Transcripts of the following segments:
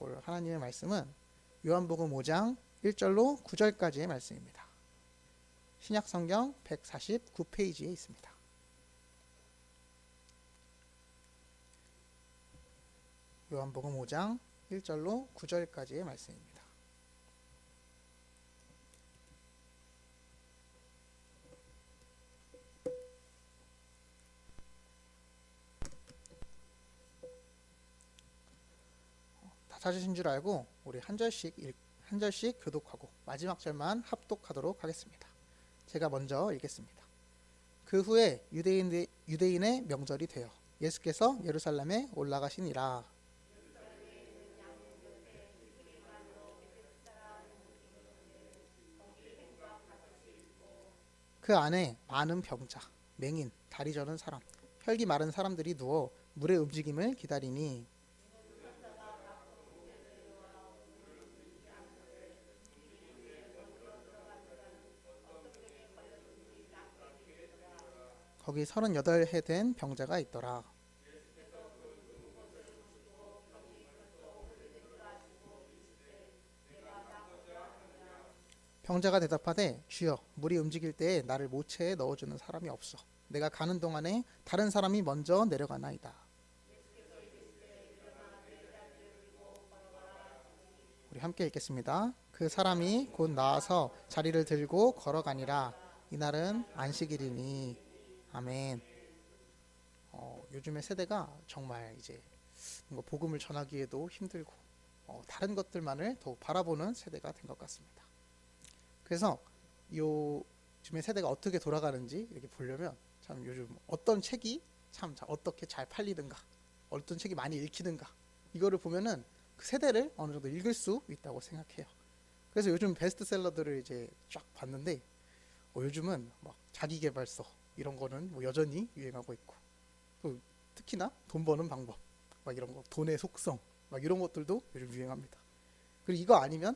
볼 하나님의 말씀은 요한복음 5장 1절로 9절까지의 말씀입니다. 신약성경 149페이지에 있습니다. 요한복음 5장 1절로 9절까지의 말씀입니다. 다 찾으신 줄 알고 우리 한 절씩 교독하고 마지막 절만 합독하도록 하겠습니다. 제가 먼저 읽겠습니다. 그 후에 유대인의 명절이 되어 예수께서 예루살렘에 올라가시니라. 그 안에 많은 병자, 맹인, 다리 저는 사람, 혈기 마른 사람들이 누워 물의 움직임을 기다리니 거기 38해 된 병자가 있더라. 병자가 대답하되 주여 물이 움직일 때에 나를 모체에 넣어주는 사람이 없어. 내가 가는 동안에 다른 사람이 먼저 내려가나이다. 우리 함께 읽겠습니다. 그 사람이 곧 나와서 자리를 들고 걸어가니라. 이날은 안식일이니. 아멘. 요즘의 세대가 정말 이제 뭔가 복음을 전하기에도 힘들고 다른 것들만을 더욱 바라보는 세대가 된 것 같습니다. 그래서 요즘의 세대가 어떻게 돌아가는지 이렇게 보려면 참 요즘 어떤 책이 참 어떻게 잘 팔리는가, 어떤 책이 많이 읽히는가, 이거를 보면은 그 세대를 어느 정도 읽을 수 있다고 생각해요. 그래서 요즘 베스트셀러들을 이제 쫙 봤는데 요즘은 막 자기계발서 이런 거는 뭐 여전히 유행하고 있고, 또 특히나 돈 버는 방법, 막 이런 거, 돈의 속성, 막 이런 것들도 요즘 유행합니다. 그리고 이거 아니면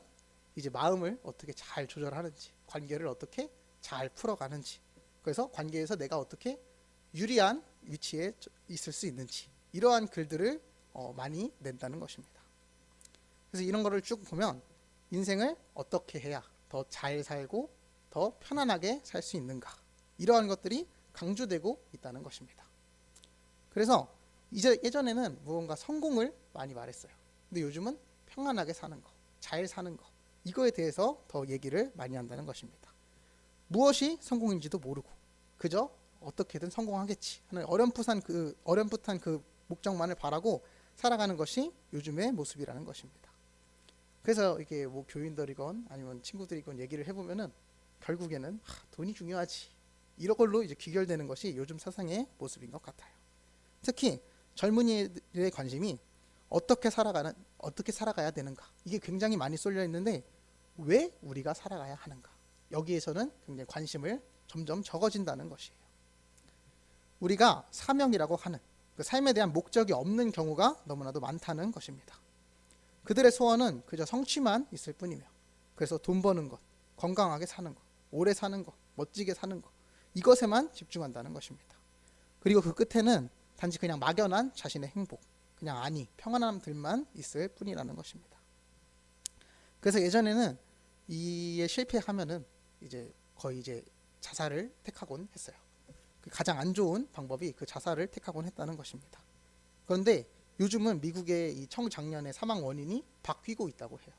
이제 마음을 어떻게 잘 조절하는지, 관계를 어떻게 잘 풀어가는지, 그래서 관계에서 내가 어떻게 유리한 위치에 있을 수 있는지, 이러한 글들을 많이 낸다는 것입니다. 그래서 이런 거를 쭉 보면 인생을 어떻게 해야 더 잘 살고 더 편안하게 살 수 있는가, 이러한 것들이 강조되고 있다는 것입니다. 그래서 이제 예전에는 무언가 성공을 많이 말했어요. 근데 요즘은 평안하게 사는 거, 잘 사는 거, 이거에 대해서 더 얘기를 많이 한다는 것입니다. 무엇이 성공인지도 모르고 그저 어떻게든 성공하겠지 하는 어렴풋한 그 목적만을 바라고 살아가는 것이 요즘의 모습이라는 것입니다. 그래서 이게 뭐 교인들이건 아니면 친구들이건 얘기를 해보면은 결국에는 돈이 중요하지, 이런 걸로 이제 귀결되는 것이 요즘 세상의 모습인 것 같아요. 특히 젊은이들의 관심이 어떻게 살아가야 되는가, 이게 굉장히 많이 쏠려 있는데 왜 우리가 살아가야 하는가, 여기에서는 굉장히 관심을 점점 적어진다는 것이에요. 우리가 사명이라고 하는 그 삶에 대한 목적이 없는 경우가 너무나도 많다는 것입니다. 그들의 소원은 그저 성취만 있을 뿐이며, 그래서 돈 버는 것, 건강하게 사는 것, 오래 사는 것, 멋지게 사는 것, 이것에만 집중한다는 것입니다. 그리고 그 끝에는 단지 그냥 막연한 자신의 행복, 그냥 평안함들만 있을 뿐이라는 것입니다. 그래서 예전에는 이에 실패하면은 이제 거의 이제 자살을 택하곤 했어요. 가장 안 좋은 방법이 그 자살을 택하곤 했다는 것입니다. 그런데 요즘은 미국의 이 청장년의 사망 원인이 바뀌고 있다고 해요.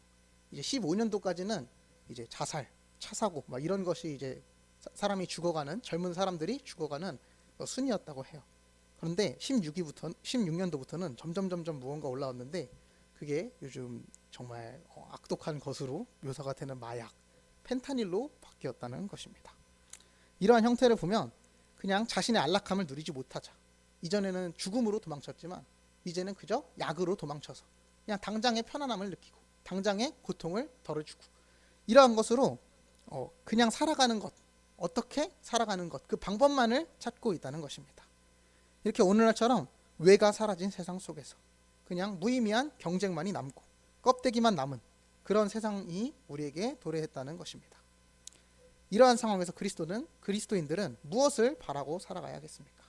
이제 15년도까지는 이제 자살, 차사고 막 이런 것이 이제 사람이 죽어가는, 젊은 사람들이 죽어가는 순이었다고 해요. 그런데 16년도부터는 점점 무언가 올라왔는데 그게 요즘 정말 악독한 것으로 묘사가 되는 마약, 펜타닐로 바뀌었다는 것입니다. 이러한 형태를 보면 그냥 자신의 안락함을 누리지 못하자, 이전에는 죽음으로 도망쳤지만 이제는 그저 약으로 도망쳐서 그냥 당장의 편안함을 느끼고 당장의 고통을 덜어주고, 이러한 것으로 그냥 살아가는 것, 어떻게 살아가는 것, 그 방법만을 찾고 있다는 것입니다. 이렇게 오늘날처럼 외가 사라진 세상 속에서 그냥 무의미한 경쟁만이 남고 껍데기만 남은 그런 세상이 우리에게 도래했다는 것입니다. 이러한 상황에서 그리스도인들은 무엇을 바라고 살아가야겠습니까?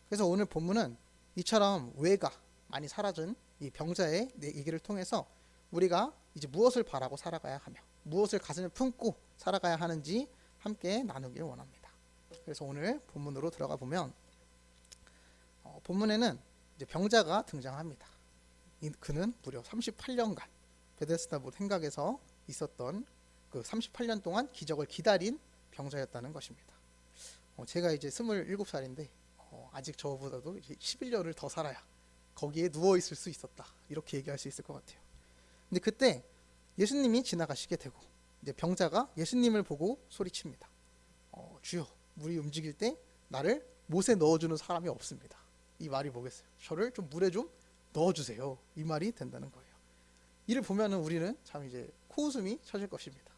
그래서 오늘 본문은 이처럼 외가 많이 사라진 이 병자의 얘기를 통해서 우리가 이제 무엇을 바라고 살아가야 하며 무엇을 가슴에 품고 살아가야 하는지 함께 나누길 원합니다. 그래서 오늘 본문으로 들어가 보면 본문에는 이제 병자가 등장합니다. 그는 무려 38년간 베데스다 못 행각에서 있었던 그 38년 동안 기적을 기다린 병자였다는 것입니다. 제가 이제 27살인데 아직 저보다도 이제 11년을 더 살아야 거기에 누워 있을 수 있었다, 이렇게 얘기할 수 있을 것 같아요. 근데 그때 예수님이 지나가시게 되고 이제 병자가 예수님을 보고 소리칩니다. 주여, 물이 움직일 때 나를 못에 넣어주는 사람이 없습니다. 이 말이 뭐겠어요? 저를 좀 물에 좀 넣어주세요, 이 말이 된다는 거예요. 이를 보면은 우리는 참 이제 코웃음이 쳐질 것입니다.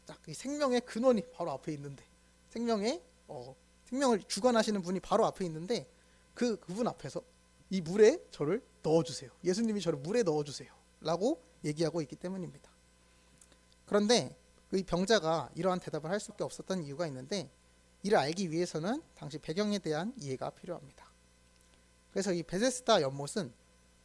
딱 이 생명의 근원이 바로 앞에 있는데, 생명을 주관하시는 분이 바로 앞에 있는데 그분 앞에서 이 물에 저를 넣어주세요, 예수님이 저를 물에 넣어주세요 라고 얘기하고 있기 때문입니다. 그런데 이 병자가 이러한 대답을 할 수밖에 없었던 이유가 있는데, 이를 알기 위해서는 당시 배경에 대한 이해가 필요합니다. 그래서 이 베데스다 연못은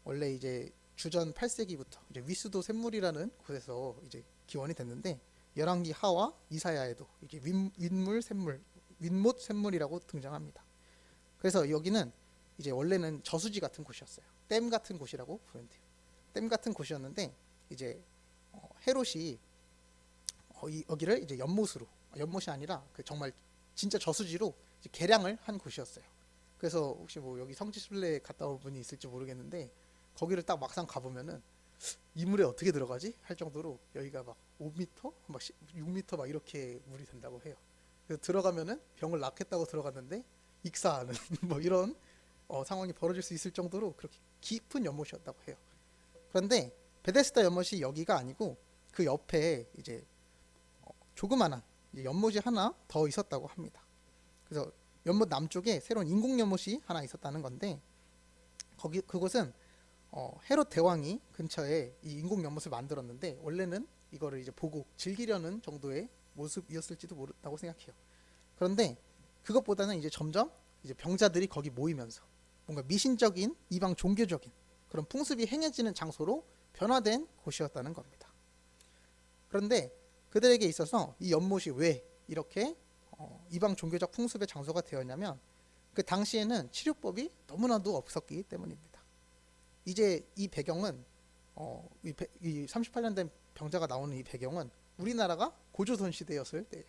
원래 이제 주전 8세기부터 이제 위수도 샘물이라는 곳에서 이제 기원이 됐는데, 열왕기 하와 이사야에도 이게 윗못 샘물이라고 등장합니다. 그래서 여기는 이제 원래는 저수지 같은 곳이었어요. 댐 같은 곳이라고 보면 돼요. 댐 같은 곳이었는데 이제 헤롯이 여기를 이제 연못이 아니라 그 정말 진짜 저수지로 이제 개량을 한 곳이었어요. 그래서 혹시 뭐 여기 성지순례 갔다 온 분이 있을지 모르겠는데, 거기를 딱 막상 가보면은 이 물에 어떻게 들어가지? 할 정도로 여기가 막 5m, 막 6m 막 이렇게 물이 된다고 해요. 그래서 들어가면은 병을 낫겠다고 들어갔는데 익사하는 뭐 이런 상황이 벌어질 수 있을 정도로 그렇게 깊은 연못이었다고 해요. 그런데 베데스다 연못이 여기가 아니고 그 옆에 이제 조그만한 연못이 하나 더 있었다고 합니다. 그래서 연못 남쪽에 새로운 인공 연못이 하나 있었다는 건데, 그곳은 헤롯 대왕이 근처에 이 인공 연못을 만들었는데, 원래는 이거를 이제 보고 즐기려는 정도의 모습이었을지도 모른다고 생각해요. 그런데 그것보다는 이제 점점 이제 병자들이 거기 모이면서 뭔가 미신적인 이방 종교적인 그런 풍습이 행해지는 장소로 변화된 곳이었다는 겁니다. 그런데 그들에게 있어서 이 연못이 왜 이렇게 이방 종교적 풍습의 장소가 되었냐면, 그 당시에는 치료법이 너무나도 없었기 때문입니다. 이제 이 배경은 이 38년 된 병자가 나오는 이 배경은 우리나라가 고조선 시대였을 때예요.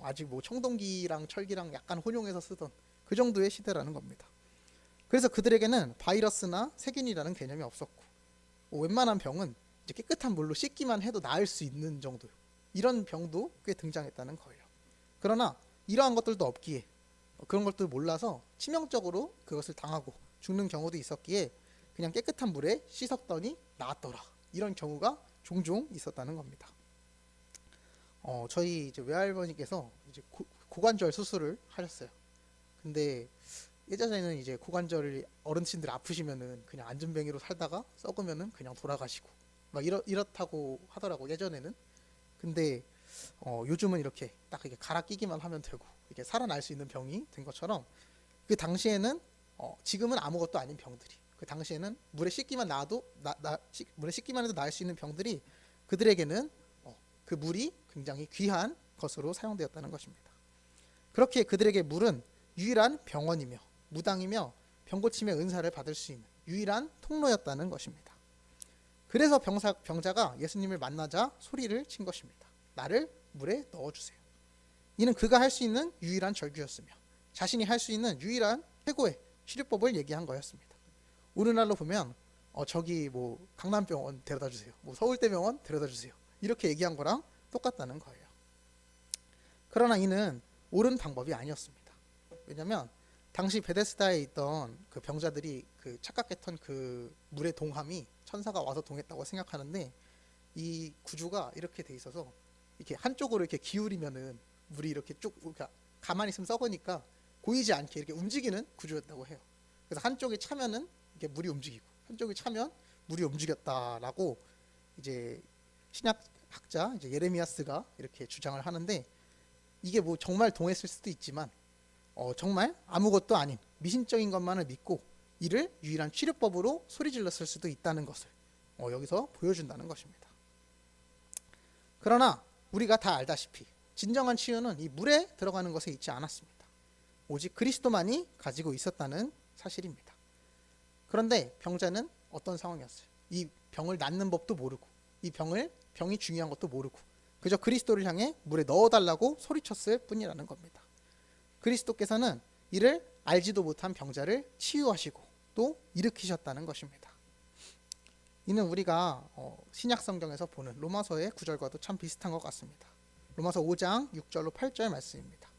아직 뭐 청동기랑 철기랑 약간 혼용해서 쓰던 그 정도의 시대라는 겁니다. 그래서 그들에게는 바이러스나 세균이라는 개념이 없었고, 웬만한 병은 이제 깨끗한 물로 씻기만 해도 나을 수 있는 정도, 이런 병도 꽤 등장했다는 거예요. 그러나 이러한 것들도 없기에, 그런 것들을 몰라서 치명적으로 그것을 당하고 죽는 경우도 있었기에 그냥 깨끗한 물에 씻었더니 나았더라, 이런 경우가 종종 있었다는 겁니다. 저희 이제 외할머니께서 이제 고관절 수술을 하셨어요. 근데 예전에는 이제 고관절이 어르신들 아프시면은 그냥 안전뱅이로 살다가 썩으면은 그냥 돌아가시고 막 이렇다고 하더라고, 예전에는. 근데 요즘은 이렇게 딱 이렇게 갈아 끼기만 하면 되고 이렇게 살아날 수 있는 병이 된 것처럼, 그 당시에는 지금은 아무것도 아닌 병들이, 그 당시에는 물에 씻기만 해도 나을 수 있는 병들이 그들에게는 그 물이 굉장히 귀한 것으로 사용되었다는 것입니다. 그렇게 그들에게 물은 유일한 병원이며 무당이며 병고침의 은사를 받을 수 있는 유일한 통로였다는 것입니다. 그래서 병자가 예수님을 만나자 소리를 친 것입니다. 나를 물에 넣어주세요. 이는 그가 할 수 있는 유일한 절규였으며 자신이 할 수 있는 유일한 최고의 치료법을 얘기한 거였습니다. 오늘날로 보면 저기 뭐 강남병원 데려다 주세요, 뭐 서울대병원 데려다 주세요, 이렇게 얘기한 거랑 똑같다는 거예요. 그러나 이는 옳은 방법이 아니었습니다. 왜냐하면 당시 베데스다에 있던 그 병자들이 그 착각했던 그 물의 동함이 천사가 와서 동했다고 생각하는데, 이 구조가 이렇게 돼 있어서 이렇게 한쪽으로 이렇게 기울이면은 물이 이렇게 쭉, 그러니까 가만히 있으면 썩으니까 보이지 않게 이렇게 움직이는 구조였다고 해요. 그래서 한쪽에 차면은 이게 물이 움직이고 한쪽에 차면 물이 움직였다라고 이제 신약학자 이제 예레미야스가 이렇게 주장을 하는데, 이게 뭐 정말 동했을 수도 있지만 정말 아무것도 아닌 미신적인 것만을 믿고 이를 유일한 치료법으로 소리질렀을 수도 있다는 것을 여기서 보여준다는 것입니다. 그러나 우리가 다 알다시피 진정한 치유는 이 물에 들어가는 것에 있지 않았습니다. 오직 그리스도만이 가지고 있었다는 사실입니다. 그런데 병자는 어떤 상황이었어요? 이 병을 낫는 법도 모르고 이 병이 중요한 것도 모르고 그저 그리스도를 향해 물에 넣어달라고 소리쳤을 뿐이라는 겁니다. 그리스도께서는 이를 알지도 못한 병자를 치유하시고 또 일으키셨다는 것입니다. 이는 우리가 신약 성경에서 보는 로마서의 구절과도 참 비슷한 것 같습니다. 로마서 5장 6절로 8절 말씀입니다.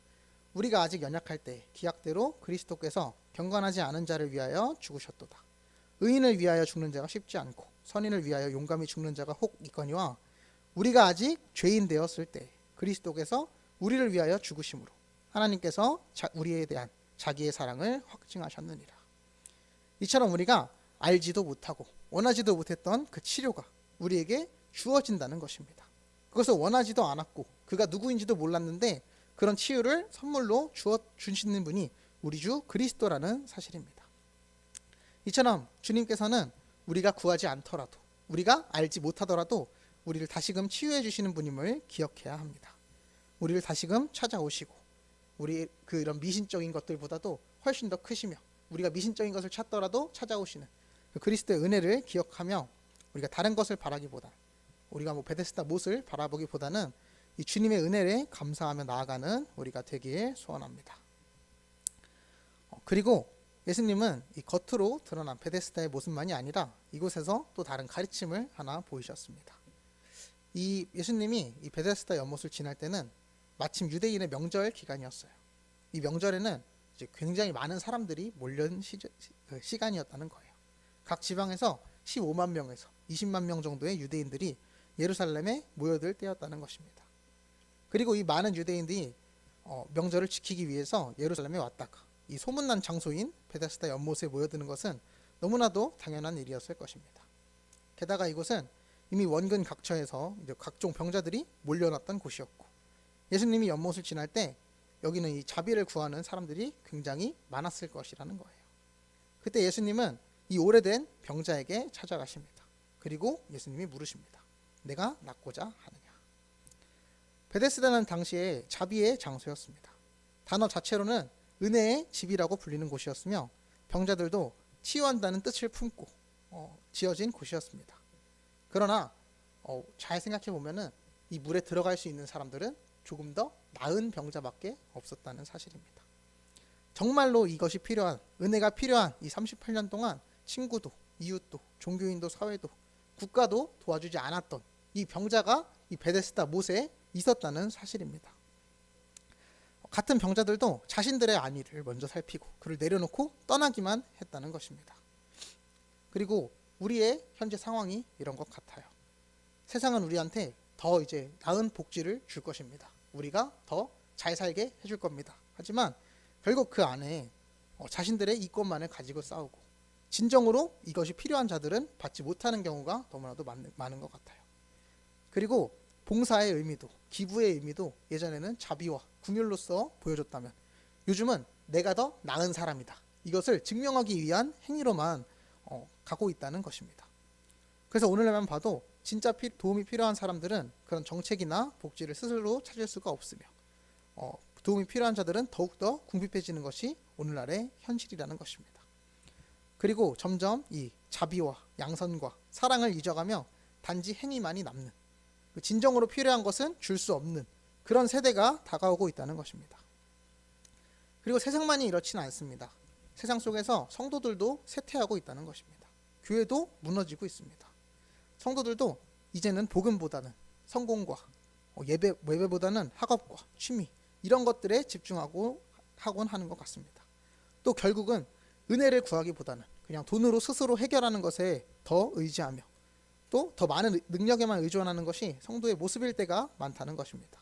우리가 아직 연약할 때 기약대로 그리스도께서 경건하지 않은 자를 위하여 죽으셨도다. 의인을 위하여 죽는 자가 쉽지 않고 선인을 위하여 용감히 죽는 자가 혹 있거니와 우리가 아직 죄인 되었을 때 그리스도께서 우리를 위하여 죽으심으로 하나님께서 우리에 대한 자기의 사랑을 확증하셨느니라. 이처럼 우리가 알지도 못하고 원하지도 못했던 그 치료가 우리에게 주어진다는 것입니다. 그것을 원하지도 않았고 그가 누구인지도 몰랐는데 그런 치유를 선물로 주시는 분이 우리 주 그리스도라는 사실입니다. 이처럼 주님께서는 우리가 구하지 않더라도 우리가 알지 못하더라도 우리를 다시금 치유해 주시는 분임을 기억해야 합니다. 우리를 다시금 찾아오시고 우리 이런 미신적인 것들보다도 훨씬 더 크시며 우리가 미신적인 것을 찾더라도 찾아오시는 그 그리스도의 은혜를 기억하며 우리가 다른 것을 바라기보다 우리가 베데스다 못을 바라보기보다는 이 주님의 은혜를 감사하며 나아가는 우리가 되길 소원합니다. 그리고 예수님은 이 겉으로 드러난 베데스다의 모습만이 아니라 이곳에서 또 다른 가르침을 하나 보이셨습니다. 이 예수님이 이 베데스다 연못을 지날 때는 마침 유대인의 명절 기간이었어요. 이 명절에는 이제 굉장히 많은 사람들이 몰려온 시간이었다는 거예요. 각 지방에서 15만 명에서 20만 명 정도의 유대인들이 예루살렘에 모여들 때였다는 것입니다. 그리고 이 많은 유대인들이 명절을 지키기 위해서 예루살렘에 왔다가 이 소문난 장소인 베데스다 연못에 모여드는 것은 너무나도 당연한 일이었을 것입니다. 게다가 이곳은 이미 원근 각처에서 이제 각종 병자들이 몰려났던 곳이었고 예수님이 연못을 지날 때 여기는 이 자비를 구하는 사람들이 굉장히 많았을 것이라는 거예요. 그때 예수님은 이 오래된 병자에게 찾아가십니다. 그리고 예수님이 물으십니다. 내가 낫고자 하느냐? 베데스다는 당시에 자비의 장소였습니다. 단어 자체로는 은혜의 집이라고 불리는 곳이었으며 병자들도 치유한다는 뜻을 품고 지어진 곳이었습니다. 그러나 잘 생각해 보면은 이 물에 들어갈 수 있는 사람들은 조금 더 나은 병자밖에 없었다는 사실입니다. 정말로 이것이 필요한 은혜가 필요한 이 38년 동안 친구도 이웃도 종교인도 사회도 국가도 도와주지 않았던 이 병자가 이 베데스다 못에 있었다는 사실입니다. 같은 병자들도 자신들의 안위를 먼저 살피고 그를 내려놓고 떠나기만 했다는 것입니다. 그리고 우리의 현재 상황이 이런 것 같아요. 세상은 우리한테 더 이제 나은 복지를 줄 것입니다. 우리가 더 잘 살게 해줄 겁니다. 하지만 결국 그 안에 자신들의 이권만을 가지고 싸우고 진정으로 이것이 필요한 자들은 받지 못하는 경우가 너무나도 많은 것 같아요. 그리고 봉사의 의미도 기부의 의미도 예전에는 자비와 긍휼로서 보여줬다면 요즘은 내가 더 나은 사람이다. 이것을 증명하기 위한 행위로만 가고 있다는 것입니다. 그래서 오늘날만 봐도 진짜 도움이 필요한 사람들은 그런 정책이나 복지를 스스로 찾을 수가 없으며 도움이 필요한 자들은 더욱더 궁핍해지는 것이 오늘날의 현실이라는 것입니다. 그리고 점점 이 자비와 양선과 사랑을 잊어가며 단지 행위만이 남는 진정으로 필요한 것은 줄 수 없는 그런 세대가 다가오고 있다는 것입니다. 그리고 세상만이 이렇지는 않습니다. 세상 속에서 성도들도 쇠퇴하고 있다는 것입니다. 교회도 무너지고 있습니다. 성도들도 이제는 복음보다는 성공과 예배보다는 학업과 취미 이런 것들에 집중하고 하곤 하는 것 같습니다. 또 결국은 은혜를 구하기보다는 그냥 돈으로 스스로 해결하는 것에 더 의지하며 또 더 많은 능력에만 의존하는 것이 성도의 모습일 때가 많다는 것입니다.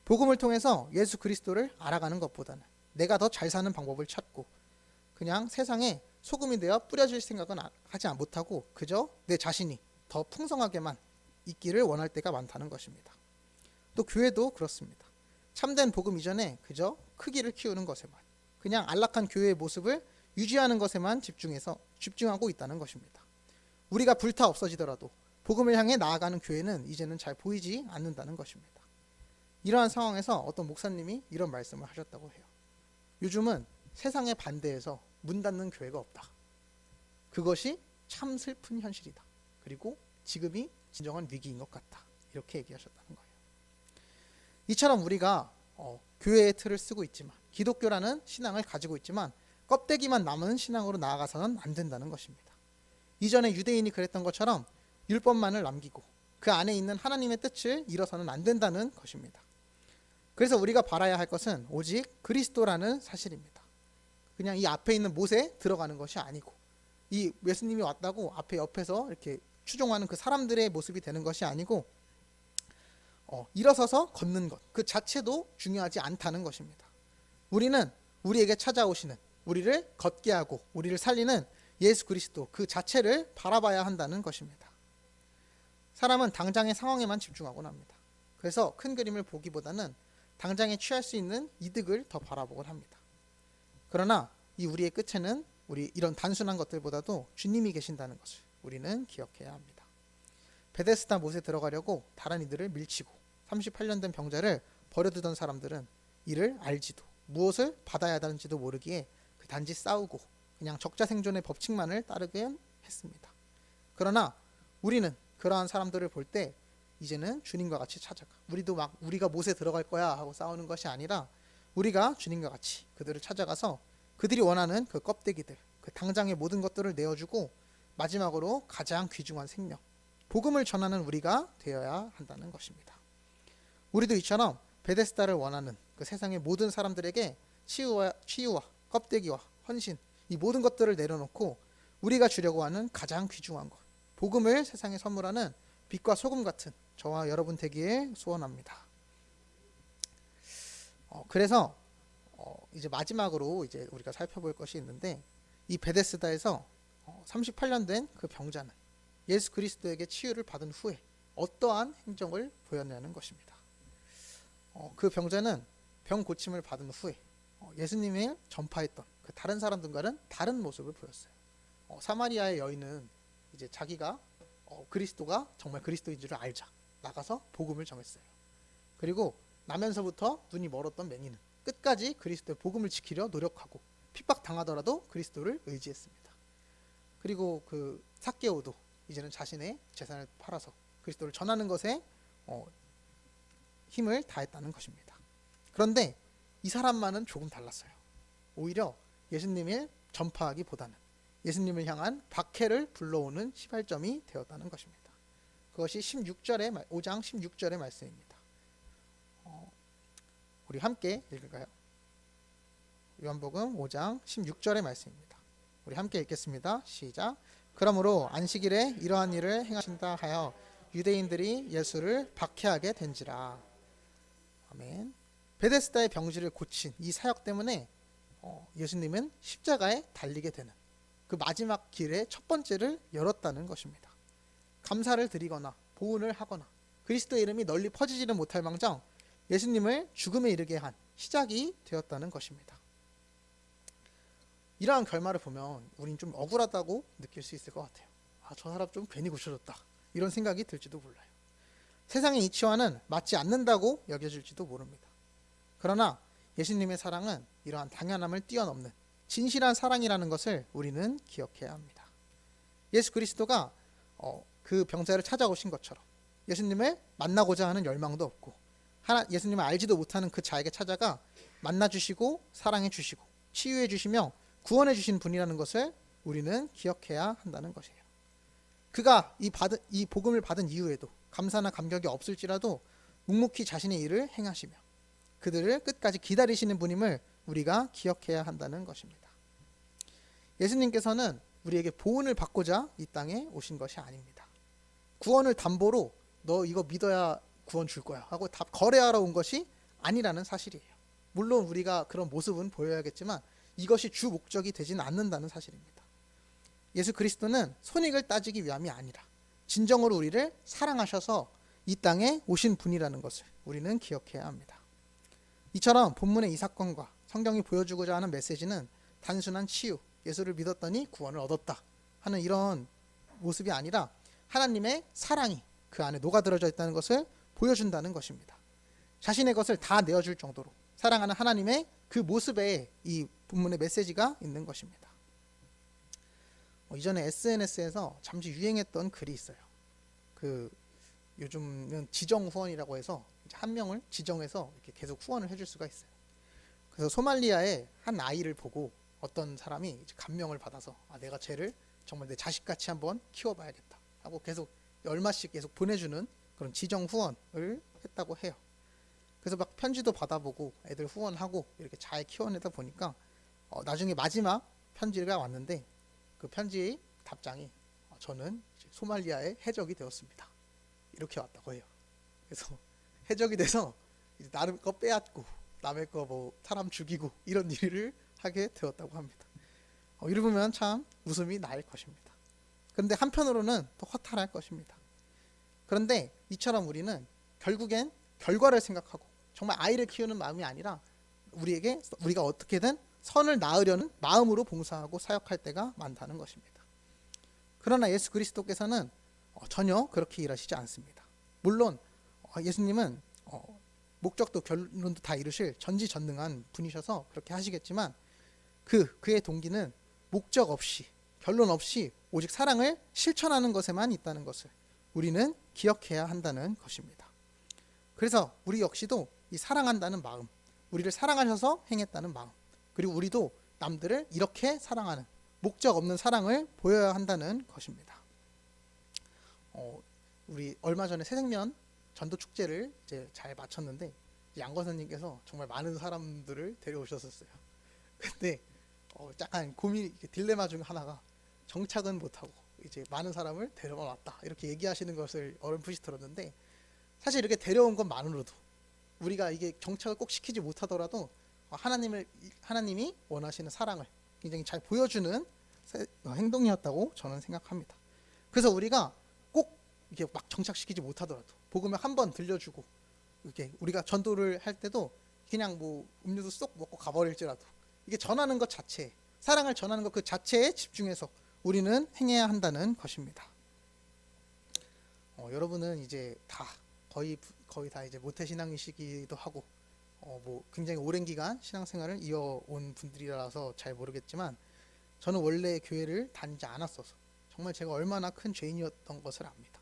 복음을 통해서 예수 그리스도를 알아가는 것보다는 내가 더 잘 사는 방법을 찾고 그냥 세상에 소금이 되어 뿌려질 생각은 하지 못하고 그저 내 자신이 더 풍성하게만 있기를 원할 때가 많다는 것입니다. 또 교회도 그렇습니다. 참된 복음 이전에 그저 크기를 키우는 것에만 그냥 안락한 교회의 모습을 유지하는 것에만 집중하고 있다는 것입니다. 우리가 불타 없어지더라도 복음을 향해 나아가는 교회는 이제는 잘 보이지 않는다는 것입니다. 이러한 상황에서 어떤 목사님이 이런 말씀을 하셨다고 해요. 요즘은 세상의 반대에서 문 닫는 교회가 없다. 그것이 참 슬픈 현실이다. 그리고 지금이 진정한 위기인 것 같다. 이렇게 얘기하셨다는 거예요. 이처럼 우리가 교회의 틀을 쓰고 있지만, 기독교라는 신앙을 가지고 있지만 껍데기만 남은 신앙으로 나아가서는 안 된다는 것입니다. 이전에 유대인이 그랬던 것처럼 율법만을 남기고 그 안에 있는 하나님의 뜻을 잃어서는 안 된다는 것입니다. 그래서 우리가 바라야 할 것은 오직 그리스도라는 사실입니다. 그냥 이 앞에 있는 못에 들어가는 것이 아니고, 이 예수님이 왔다고 앞에 옆에서 이렇게 추종하는 그 사람들의 모습이 되는 것이 아니고, 일어서서 걷는 것 그 자체도 중요하지 않다는 것입니다. 우리는 우리에게 찾아오시는, 우리를 걷게 하고 우리를 살리는 예수 그리스도 그 자체를 바라봐야 한다는 것입니다. 사람은 당장의 상황에만 집중하곤 합니다. 그래서 큰 그림을 보기보다는 당장에 취할 수 있는 이득을 더 바라보곤 합니다. 그러나 이 우리의 끝에는 우리 이런 단순한 것들보다도 주님이 계신다는 것을 우리는 기억해야 합니다. 베데스다 못에 들어가려고 다른 이들을 밀치고 38년 된 병자를 버려두던 사람들은 이를 알지도 무엇을 받아야 하는지도 모르기에 단지 싸우고 그냥 적자생존의 법칙만을 따르게 했습니다. 그러나 우리는 그러한 사람들을 볼 때 이제는 주님과 같이 찾아가, 우리도 막 우리가 못에 들어갈 거야 하고 싸우는 것이 아니라 우리가 주님과 같이 그들을 찾아가서 그들이 원하는 그 껍데기들, 그 당장의 모든 것들을 내어주고 마지막으로 가장 귀중한 생명, 복음을 전하는 우리가 되어야 한다는 것입니다. 우리도 이처럼 베데스다를 원하는 그 세상의 모든 사람들에게 치유와 껍데기와 헌신, 이 모든 것들을 내려놓고 우리가 주려고 하는 가장 귀중한 것, 복음을 세상에 선물하는 빛과 소금 같은 저와 여러분 되기를 소원합니다. 그래서 이제 마지막으로 이제 우리가 살펴볼 것이 있는데, 이 베데스다에서 38년 된 그 병자는 예수 그리스도에게 치유를 받은 후에 어떠한 행정을 보였냐는 것입니다. 그 병자는 병 고침을 받은 후에 예수님을 전파했던 그 다른 사람들과는 다른 모습을 보였어요. 사마리아의 여인은 이제 자기가 그리스도가 정말 그리스도인 줄을 알자 나가서 복음을 전했어요. 그리고 나면서부터 눈이 멀었던 매니는 끝까지 그리스도의 복음을 지키려 노력하고 핍박 당하더라도 그리스도를 의지했습니다. 그리고 그 삭개오도 이제는 자신의 재산을 팔아서 그리스도를 전하는 것에 힘을 다했다는 것입니다. 그런데 이 사람만은 조금 달랐어요. 오히려 예수님을 전파하기보다는 예수님을 향한 박해를 불러오는 시발점이 되었다는 것입니다. 그것이 5장 16절의 말씀입니다. 우리 함께 읽을까요? 요한복음 5장 16절의 말씀입니다. 우리 함께 읽겠습니다. 시작. 그러므로 안식일에 이러한 일을 행하신다 하여 유대인들이 예수를 박해하게 된지라. 아멘. 베데스다의 병지를 고친 이 사역 때문에 예수님은 십자가에 달리게 되는 그 마지막 길의 첫 번째를 열었다는 것입니다. 감사를 드리거나 보훈을 하거나 그리스도의 이름이 널리 퍼지지는 못할 망정 예수님을 죽음에 이르게 한 시작이 되었다는 것입니다. 이러한 결말을 보면 우린 좀 억울하다고 느낄 수 있을 것 같아요. 저 사람 좀 괜히 고쳐줬다, 이런 생각이 들지도 몰라요. 세상의 이치와는 맞지 않는다고 여겨질지도 모릅니다. 그러나 예수님의 사랑은 이러한 당연함을 뛰어넘는 진실한 사랑이라는 것을 우리는 기억해야 합니다. 예수 그리스도가 그 병자를 찾아오신 것처럼 예수님을 만나고자 하는 열망도 없고 예수님을 알지도 못하는 그 자에게 찾아가 만나주시고 사랑해주시고 치유해주시며 구원해주신 분이라는 것을 우리는 기억해야 한다는 것이에요. 그가 이 복음을 받은 이후에도 감사나 감격이 없을지라도 묵묵히 자신의 일을 행하시며 그들을 끝까지 기다리시는 분임을 우리가 기억해야 한다는 것입니다. 예수님께서는 우리에게 보훈을 받고자 이 땅에 오신 것이 아닙니다. 구원을 담보로 너 이거 믿어야 구원 줄 거야 하고 다 거래하러 온 것이 아니라는 사실이에요. 물론 우리가 그런 모습은 보여야겠지만 이것이 주 목적이 되지는 않는다는 사실입니다. 예수 그리스도는 손익을 따지기 위함이 아니라 진정으로 우리를 사랑하셔서 이 땅에 오신 분이라는 것을 우리는 기억해야 합니다. 이처럼 본문의 이 사건과 성경이 보여주고자 하는 메시지는 단순한 치유 예수를 믿었더니 구원을 얻었다 하는 이런 모습이 아니라 하나님의 사랑이 그 안에 녹아들어져 있다는 것을 보여준다는 것입니다. 자신의 것을 다 내어줄 정도로 사랑하는 하나님의 그 모습에 이 본문의 메시지가 있는 것입니다. 이전에 SNS에서 잠시 유행했던 글이 있어요. 요즘은 지정 후원이라고 해서 한 명을 지정해서 이렇게 계속 후원을 해줄 수가 있어요. 그래서 소말리아의 한 아이를 보고 어떤 사람이 이제 감명을 받아서 내가 쟤를 정말 내 자식같이 한번 키워봐야겠다 하고 계속 얼마씩 계속 보내주는 그런 지정 후원을 했다고 해요. 그래서 막 편지도 받아보고 애들 후원하고 이렇게 잘 키워내다 보니까 나중에 마지막 편지가 왔는데 그 편지의 답장이 저는 소말리아의 해적이 되었습니다. 이렇게 왔다고 해요. 그래서 해적이 돼서 이제 나름 거 빼앗고 남의 거 뭐 사람 죽이고 이런 일을 하게 되었다고 합니다. 이를 보면 참 웃음이 날 것입니다. 그런데 한편으로는 또 허탈할 것입니다. 그런데 이처럼 우리는 결국엔 결과를 생각하고 정말 아이를 키우는 마음이 아니라 우리가 어떻게든 선을 낳으려는 마음으로 봉사하고 사역할 때가 많다는 것입니다. 그러나 예수 그리스도께서는 전혀 그렇게 일하시지 않습니다. 물론 예수님은 목적도 결론도 다 이루실 전지전능한 분이셔서 그렇게 하시겠지만 그의 동기는 목적 없이 결론 없이 오직 사랑을 실천하는 것에만 있다는 것을 우리는 기억해야 한다는 것입니다. 그래서 우리 역시도 이 사랑한다는 마음, 우리를 사랑하셔서 행했다는 마음, 그리고 우리도 남들을 이렇게 사랑하는 목적 없는 사랑을 보여야 한다는 것입니다. 우리 얼마 전에 새생명 전도 축제를 이제 잘 마쳤는데 양거사님께서 정말 많은 사람들을 데려오셨었어요. 근데 약간 딜레마 중 하나가 정착은 못하고 이제 많은 사람을 데려왔다 이렇게 얘기하시는 것을 어렴풋이 들었는데, 사실 이렇게 데려온 것만으로도 우리가 이게 정착을 꼭 시키지 못하더라도 하나님이 원하시는 사랑을 굉장히 잘 보여주는 행동이었다고 저는 생각합니다. 그래서 우리가 꼭 이렇게 막 정착시키지 못하더라도 복음을 한번 들려주고 이렇게 우리가 전도를 할 때도 그냥 뭐 음료수 쏙 먹고 가버릴지라도 이게 전하는 것 자체, 사랑을 전하는 것 그 자체에 집중해서 우리는 행해야 한다는 것입니다. 여러분은 이제 거의 다 이제 모태신앙이시기도 하고 뭐 굉장히 오랜 기간 신앙생활을 이어온 분들이라서 잘 모르겠지만 저는 원래 교회를 다니지 않았어서 정말 제가 얼마나 큰 죄인이었던 것을 압니다.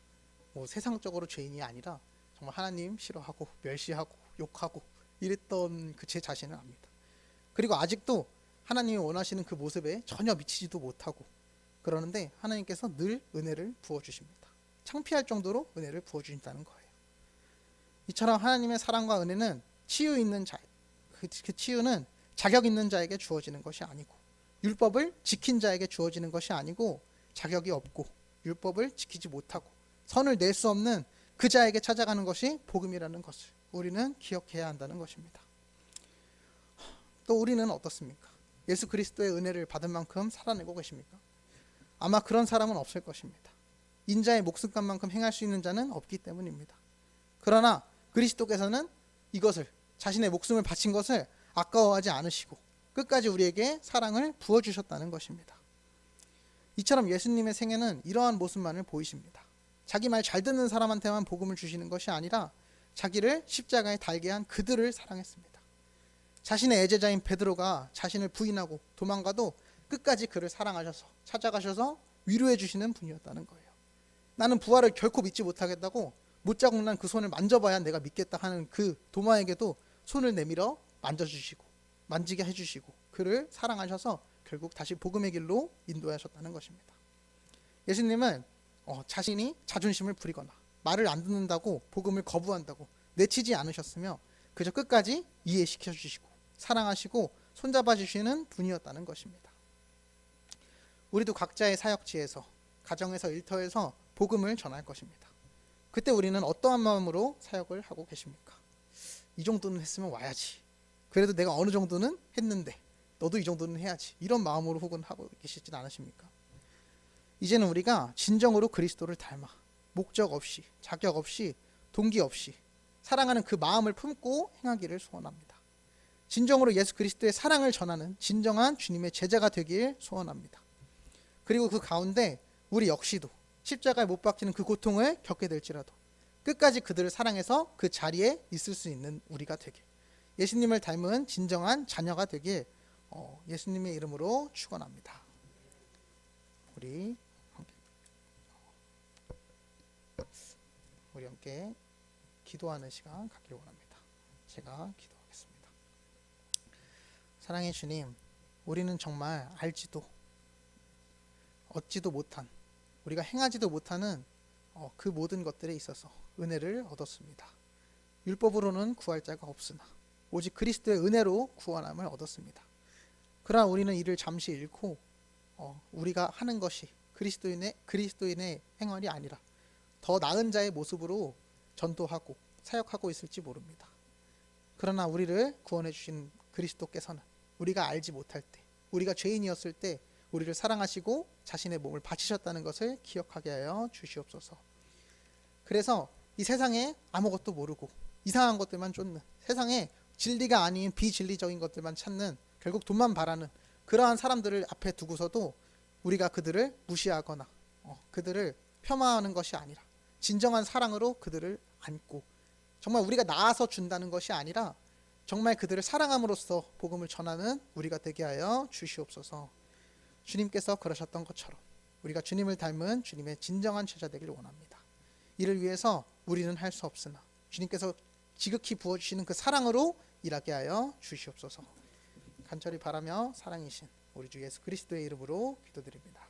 뭐 세상적으로 죄인이 아니라 정말 하나님 싫어하고 멸시하고 욕하고 이랬던 그 제 자신을 압니다. 그리고 아직도 하나님이 원하시는 그 모습에 전혀 미치지도 못하고 그러는데 하나님께서 늘 은혜를 부어주십니다. 창피할 정도로 은혜를 부어주신다는 거예요. 이처럼 하나님의 사랑과 은혜는 치유 있는 자, 그 치유는 자격 있는 자에게 주어지는 것이 아니고 율법을 지킨 자에게 주어지는 것이 아니고 자격이 없고 율법을 지키지 못하고 선을 낼 수 없는 그 자에게 찾아가는 것이 복음이라는 것을 우리는 기억해야 한다는 것입니다. 또 우리는 어떻습니까? 예수 그리스도의 은혜를 받은 만큼 살아내고 계십니까? 아마 그런 사람은 없을 것입니다. 인자의 목숨값만큼 행할 수 있는 자는 없기 때문입니다. 그러나 그리스도께서는 이것을, 자신의 목숨을 바친 것을 아까워하지 않으시고 끝까지 우리에게 사랑을 부어주셨다는 것입니다. 이처럼 예수님의 생애는 이러한 모습만을 보이십니다. 자기 말 잘 듣는 사람한테만 복음을 주시는 것이 아니라 자기를 십자가에 달게 한 그들을 사랑했습니다. 자신의 애제자인 베드로가 자신을 부인하고 도망가도 끝까지 그를 사랑하셔서 찾아가셔서 위로해 주시는 분이었다는 거예요. 나는 부활을 결코 믿지 못하겠다고 못자국 난 그 손을 만져봐야 내가 믿겠다 하는 그 도마에게도 손을 내밀어 만져주시고 만지게 해주시고 그를 사랑하셔서 결국 다시 복음의 길로 인도하셨다는 것입니다. 예수님은 자신이 자존심을 부리거나 말을 안 듣는다고 복음을 거부한다고 내치지 않으셨으며 그저 끝까지 이해시켜 주시고 사랑하시고 손잡아 주시는 분이었다는 것입니다. 우리도 각자의 사역지에서, 가정에서, 일터에서 복음을 전할 것입니다. 그때 우리는 어떠한 마음으로 사역을 하고 계십니까? 이 정도는 했으면 와야지. 그래도 내가 어느 정도는 했는데 너도 이 정도는 해야지. 이런 마음으로 혹은 하고 계시진 않으십니까? 이제는 우리가 진정으로 그리스도를 닮아 목적 없이, 자격 없이, 동기 없이 사랑하는 그 마음을 품고 행하기를 소원합니다. 진정으로 예수 그리스도의 사랑을 전하는 진정한 주님의 제자가 되길 소원합니다. 그리고 그 가운데 우리 역시도 십자가에 못 박히는 그 고통을 겪게 될지라도 끝까지 그들을 사랑해서 그 자리에 있을 수 있는 우리가 되길, 예수님을 닮은 진정한 자녀가 되길 예수님의 이름으로 축원합니다. 우리 함께 기도하는 시간 갖길 원합니다. 제가 기도하겠습니다. 사랑의 주님, 우리는 정말 알지도 얻지도 못한, 우리가 행하지도 못하는 그 모든 것들에 있어서 은혜를 얻었습니다. 율법으로는 구할 자가 없으나 오직 그리스도의 은혜로 구원함을 얻었습니다. 그러나 우리는 이를 잠시 잃고 우리가 하는 것이 그리스도인의 행활이 아니라 더 나은 자의 모습으로 전도하고 사역하고 있을지 모릅니다. 그러나 우리를 구원해 주신 그리스도께서는 우리가 알지 못할 때, 우리가 죄인이었을 때 우리를 사랑하시고 자신의 몸을 바치셨다는 것을 기억하게 하여 주시옵소서. 그래서 이 세상에 아무것도 모르고 이상한 것들만 쫓는, 세상에 진리가 아닌 비진리적인 것들만 찾는, 결국 돈만 바라는 그러한 사람들을 앞에 두고서도 우리가 그들을 무시하거나 그들을 폄하하는 것이 아니라 진정한 사랑으로 그들을 안고, 정말 우리가 나아서 준다는 것이 아니라 정말 그들을 사랑함으로써 복음을 전하는 우리가 되게 하여 주시옵소서. 주님께서 그러셨던 것처럼 우리가 주님을 닮은 주님의 진정한 제자 되기를 원합니다. 이를 위해서 우리는 할 수 없으나 주님께서 지극히 부어주시는 그 사랑으로 일하게 하여 주시옵소서. 간절히 바라며 사랑이신 우리 주 예수 그리스도의 이름으로 기도드립니다.